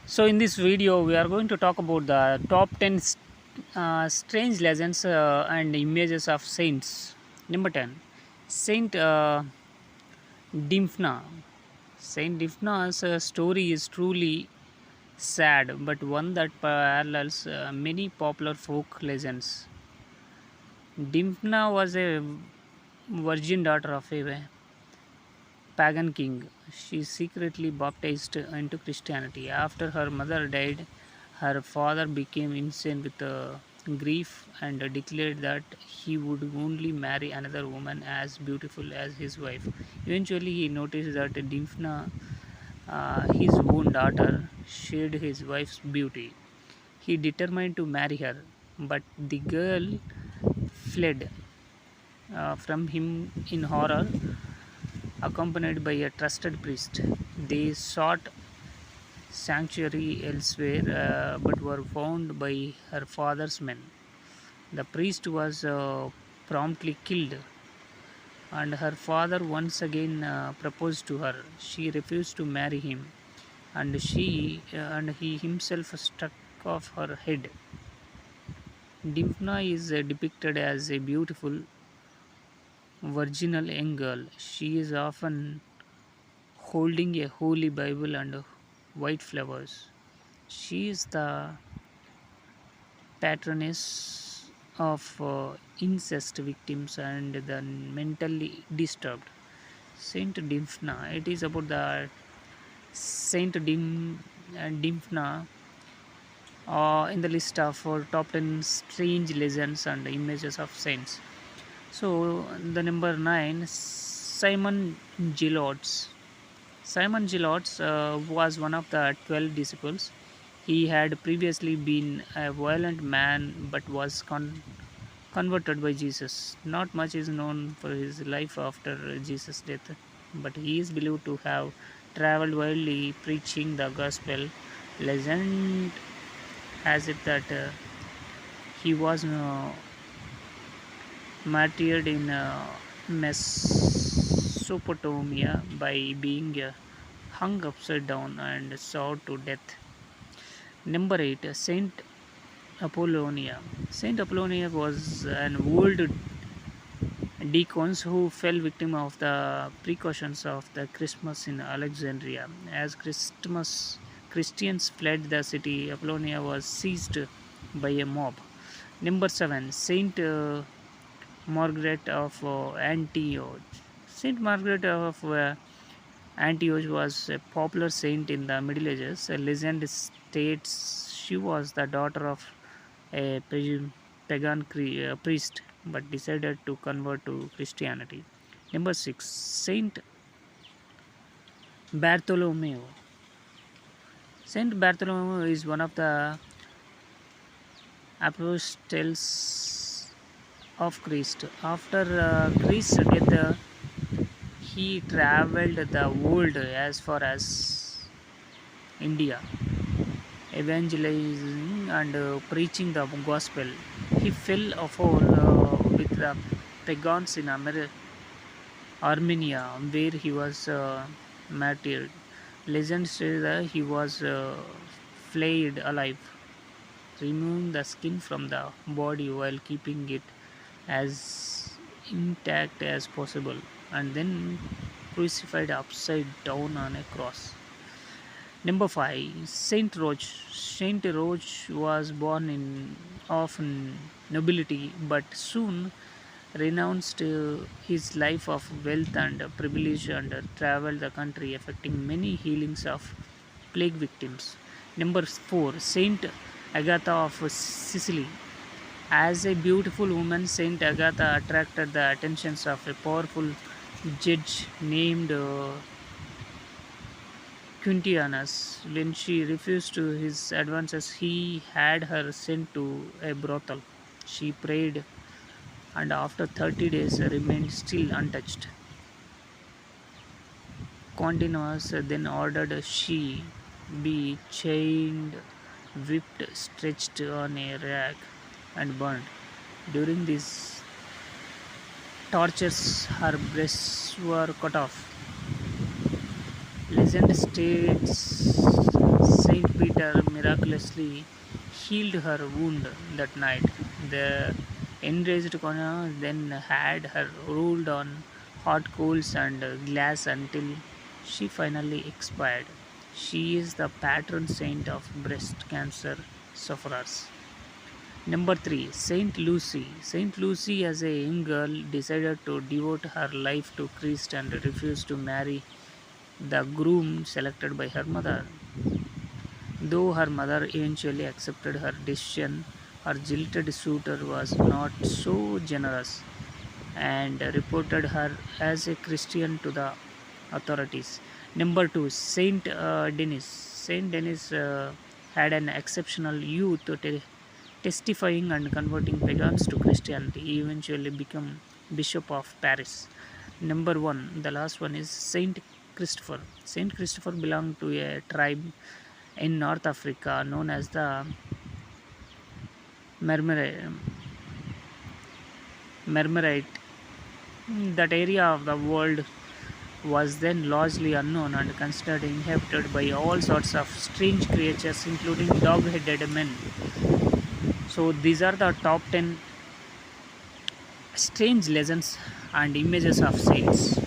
So, in this video, we are going to talk about the top 10 strange legends and images of saints. Number 10, Saint Dimphna. Saint Dimphna's story is truly sad, but one that parallels many popular folk legends. Dimphna was a virgin daughter of a pagan king. She secretly baptized into Christianity. After her mother died, her father became insane with grief and declared that he would only marry another woman as beautiful as his wife. Eventually, he noticed that Dimphna, his own daughter, shared his wife's beauty. He determined to marry her, but the girl fled from him in horror, accompanied by a trusted priest. They sought sanctuary elsewhere but were found by her father's men. The priest was promptly killed, and her father once again proposed to her. She refused to marry him, and he himself struck off her head. Dimphna is depicted as a beautiful virginal young girl. She is often holding a holy Bible and white flowers. She is the patroness of incest victims and the mentally disturbed. Saint Dimphna. It is about the Dimphna in the list of top 10 strange legends and images of saints. So, the number 9, Simon Gelots. Simon Gelots was one of the 12 disciples. He had previously been a violent man but was converted by Jesus. Not much is known for his life after Jesus' death, but he is believed to have traveled widely preaching the gospel. Legend has it that he was martyred in Mesopotamia by being hung upside down and sawed to death. Number 8, Saint Apollonia. Saint Apollonia was an old deacon who fell victim of the precautions of the Christmas in Alexandria. As Christians fled the city, Apollonia was seized by a mob. Number 7, Saint Margaret of Antioch. Saint Margaret of Antioch was a popular saint in the Middle Ages. A legend states she was the daughter of a pagan priest but decided to convert to Christianity. Number 6, Saint Bartholomew. Saint Bartholomew is one of the apostles of Christ. After Christ's death, he traveled the world as far as India, evangelizing and preaching the gospel. He fell afoul with the pagans in Armenia, where he was martyred. Legend says that he was flayed alive, removing the skin from the body while keeping it as intact as possible, and then crucified upside down on a cross. Number 5, Saint Roch. Saint Roch was born in of nobility, but soon renounced his life of wealth and privilege and traveled the country, affecting many healings of plague victims. Number 4, Saint Agatha of Sicily. As a beautiful woman, Saint Agatha attracted the attentions of a powerful judge named Quintianus. When she refused to his advances, he had her sent to a brothel. She prayed and after 30 days remained still untouched. Quintianus then ordered she be chained, whipped, stretched on a rack, and burned. During these tortures, her breasts were cut off. Legend states Saint Peter miraculously healed her wound that night. The enraged Connor then had her rolled on hot coals and glass until she finally expired. She is the patron saint of breast cancer sufferers. Number 3, Saint Lucy. Saint Lucy, as a young girl, decided to devote her life to Christ and refused to marry the groom selected by her mother. Though her mother eventually accepted her decision, her jilted suitor was not so generous and reported her as a Christian to the authorities. Number 2, Saint Denis. Saint Denis had an exceptional youth testifying and converting pagans to Christianity. He eventually became Bishop of Paris. Number 1, the last one is Saint Christopher. Saint Christopher belonged to a tribe in North Africa known as the Marmara- Marmarite. That area of the world was then largely unknown and considered inhabited by all sorts of strange creatures, including dog-headed men. So these are the top 10 strange legends and images of saints.